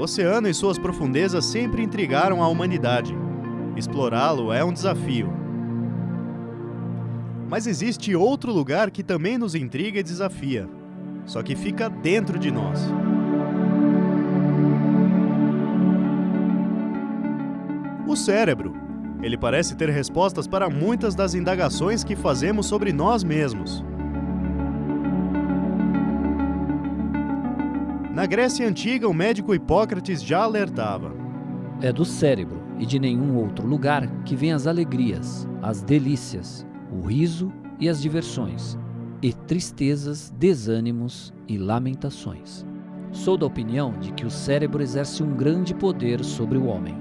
oceano e suas profundezas sempre intrigaram a humanidade. Explorá-lo é um desafio. Mas existe outro lugar que também nos intriga e desafia, só que fica dentro de nós. O cérebro. Ele parece ter respostas para muitas das indagações que fazemos sobre nós mesmos. Na Grécia Antiga, o médico Hipócrates já alertava. É do cérebro e de nenhum outro lugar que vêm as alegrias, as delícias, o riso e as diversões, e tristezas, desânimos e lamentações. Sou da opinião de que o cérebro exerce um grande poder sobre o homem.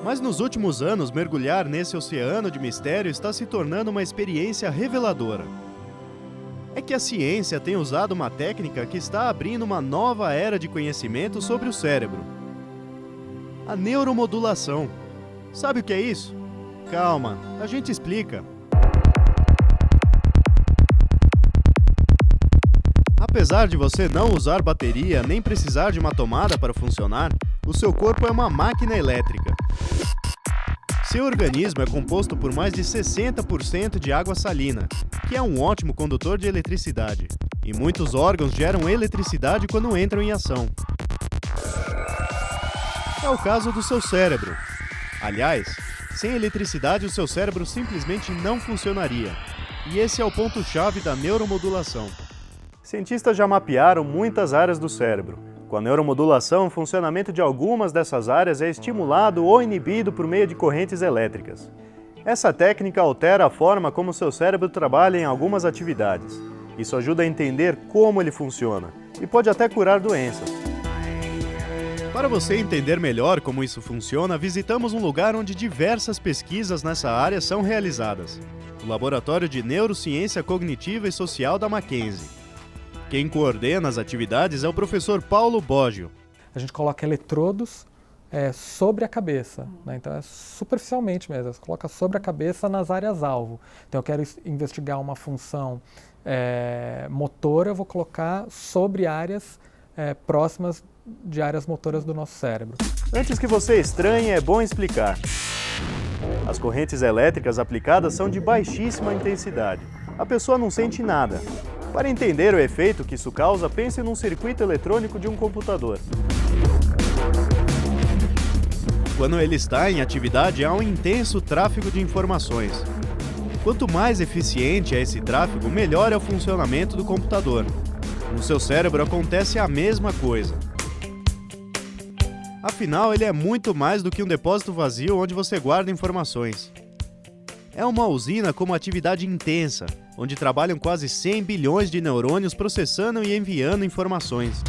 Mas nos últimos anos, mergulhar nesse oceano de mistério está se tornando uma experiência reveladora. É que a ciência tem usado uma técnica que está abrindo uma nova era de conhecimento sobre o cérebro. A neuromodulação. Sabe o que é isso? Calma, a gente explica. Apesar de você não usar bateria nem precisar de uma tomada para funcionar, o seu corpo é uma máquina elétrica. Seu organismo é composto por mais de 60% de água salina, que é um ótimo condutor de eletricidade, e muitos órgãos geram eletricidade quando entram em ação. É o caso do seu cérebro. Aliás, sem eletricidade o seu cérebro simplesmente não funcionaria, e esse é o ponto-chave da neuromodulação. Cientistas já mapearam muitas áreas do cérebro. Com a neuromodulação, o funcionamento de algumas dessas áreas é estimulado ou inibido por meio de correntes elétricas. Essa técnica altera a forma como seu cérebro trabalha em algumas atividades. Isso ajuda a entender como ele funciona e pode até curar doenças. Para você entender melhor como isso funciona, visitamos um lugar onde diversas pesquisas nessa área são realizadas: o Laboratório de Neurociência Cognitiva e Social da Mackenzie. Quem coordena as atividades é o professor Paulo Boggio. A gente coloca eletrodos sobre a cabeça, né? Então é superficialmente mesmo, você coloca sobre a cabeça nas áreas-alvo. Então eu quero investigar uma função motora, eu vou colocar sobre áreas próximas de áreas motoras do nosso cérebro. Antes que você estranhe, é bom explicar. As correntes elétricas aplicadas são de baixíssima intensidade. A pessoa não sente nada. Para entender o efeito que isso causa, pense num circuito eletrônico de um computador. Quando ele está em atividade, há um intenso tráfego de informações. Quanto mais eficiente é esse tráfego, melhor é o funcionamento do computador. No seu cérebro acontece a mesma coisa. Afinal, ele é muito mais do que um depósito vazio onde você guarda informações. É uma usina com uma atividade intensa, onde trabalham quase 100 bilhões de neurônios processando e enviando informações.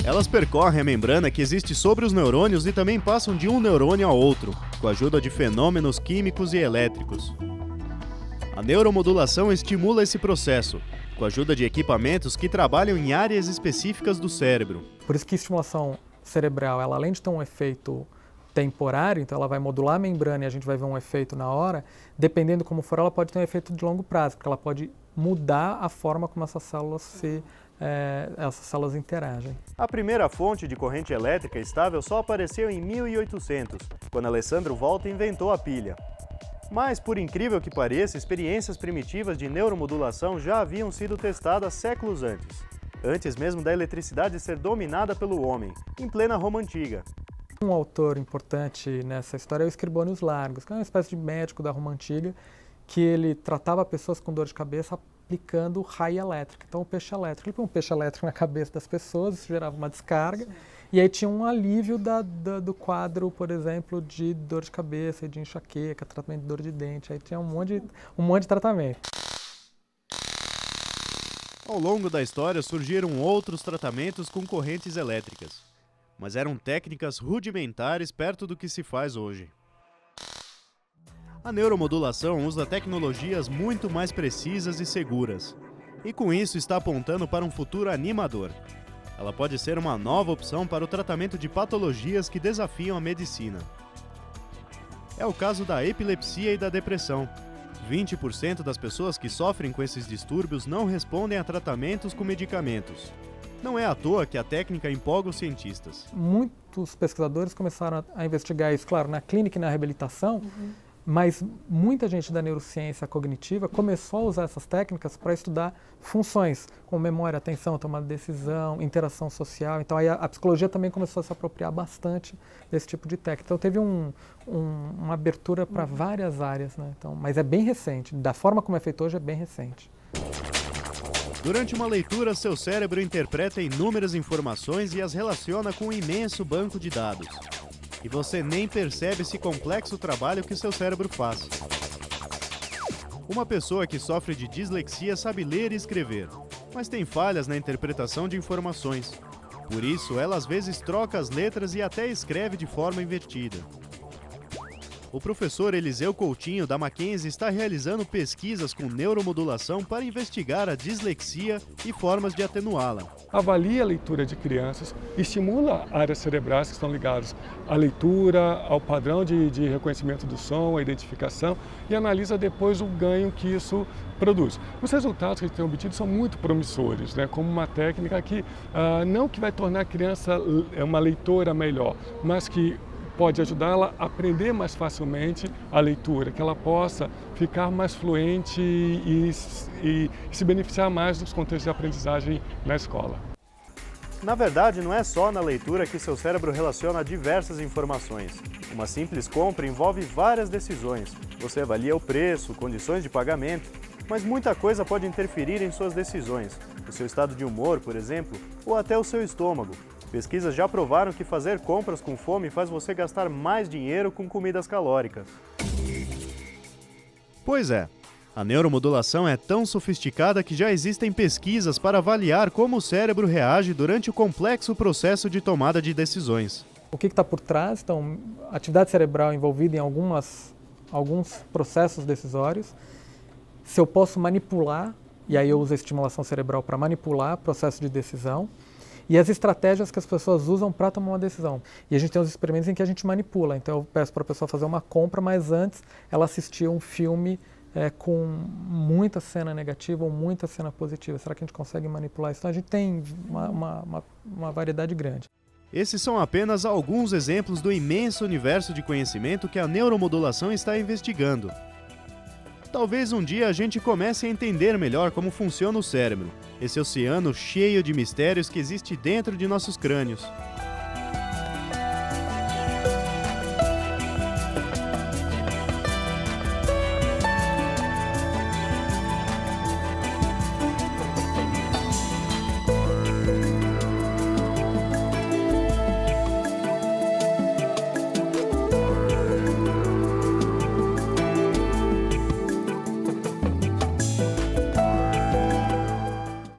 Elas percorrem a membrana que existe sobre os neurônios e também passam de um neurônio a outro, com a ajuda de fenômenos químicos e elétricos. A neuromodulação estimula esse processo, com a ajuda de equipamentos que trabalham em áreas específicas do cérebro. Por isso que a estimulação cerebral, ela além de ter um efeito temporário, então ela vai modular a membrana e a gente vai ver um efeito na hora, dependendo como for, ela pode ter um efeito de longo prazo, porque ela pode mudar a forma como essas células interagem. A primeira fonte de corrente elétrica estável só apareceu em 1800, quando Alessandro Volta inventou a pilha. Mas, por incrível que pareça, experiências primitivas de neuromodulação já haviam sido testadas séculos antes mesmo da eletricidade ser dominada pelo homem, em plena Roma Antiga. Um autor importante nessa história é o Escribônios Largos, que é uma espécie de médico da Roma Antiga, que ele tratava pessoas com dor de cabeça aplicando raio elétrico. Então, o peixe elétrico. Ele põe um peixe elétrico na cabeça das pessoas, isso gerava uma descarga, e aí tinha um alívio do quadro, por exemplo, de dor de cabeça, de enxaqueca, tratamento de dor de dente, aí tinha um monte de tratamento. Ao longo da história surgiram outros tratamentos com correntes elétricas, mas eram técnicas rudimentares perto do que se faz hoje. A neuromodulação usa tecnologias muito mais precisas e seguras, e com isso está apontando para um futuro animador. Ela pode ser uma nova opção para o tratamento de patologias que desafiam a medicina. É o caso da epilepsia e da depressão. 20% das pessoas que sofrem com esses distúrbios não respondem a tratamentos com medicamentos. Não é à toa que a técnica empolga os cientistas. Muitos pesquisadores começaram a investigar isso, claro, na clínica e na reabilitação, mas muita gente da neurociência cognitiva começou a usar essas técnicas para estudar funções, como memória, atenção, tomada de decisão, interação social. Então aí a psicologia também começou a se apropriar bastante desse tipo de técnica. Então teve uma abertura para várias áreas, né? Então, mas é bem recente, da forma como é feito hoje é bem recente. Durante uma leitura, seu cérebro interpreta inúmeras informações e as relaciona com um imenso banco de dados. E você nem percebe esse complexo trabalho que seu cérebro faz. Uma pessoa que sofre de dislexia sabe ler e escrever, mas tem falhas na interpretação de informações. Por isso, ela às vezes troca as letras e até escreve de forma invertida. O professor Eliseu Coutinho, da Mackenzie, está realizando pesquisas com neuromodulação para investigar a dislexia e formas de atenuá-la. Avalia a leitura de crianças, estimula áreas cerebrais que estão ligadas à leitura, ao padrão de reconhecimento do som, à identificação e analisa depois o ganho que isso produz. Os resultados que a gente tem obtido são muito promissores, né? Como uma técnica que não que vai tornar a criança uma leitora melhor, mas que pode ajudá-la a aprender mais facilmente a leitura, que ela possa ficar mais fluente e se beneficiar mais dos contextos de aprendizagem na escola. Na verdade, não é só na leitura que seu cérebro relaciona diversas informações. Uma simples compra envolve várias decisões. Você avalia o preço, condições de pagamento, mas muita coisa pode interferir em suas decisões. O seu estado de humor, por exemplo, ou até o seu estômago. Pesquisas já provaram que fazer compras com fome faz você gastar mais dinheiro com comidas calóricas. Pois é, a neuromodulação é tão sofisticada que já existem pesquisas para avaliar como o cérebro reage durante o complexo processo de tomada de decisões. O que está por trás? Então, atividade cerebral envolvida em alguns processos decisórios. Se eu posso manipular, e aí eu uso a estimulação cerebral para manipular o processo de decisão, e as estratégias que as pessoas usam para tomar uma decisão. E a gente tem os experimentos em que a gente manipula. Então eu peço para a pessoa fazer uma compra, mas antes ela assistir um filme com muita cena negativa ou muita cena positiva. Será que a gente consegue manipular isso? Então a gente tem uma variedade grande. Esses são apenas alguns exemplos do imenso universo de conhecimento que a neuromodulação está investigando. Talvez um dia a gente comece a entender melhor como funciona o cérebro, esse oceano cheio de mistérios que existe dentro de nossos crânios.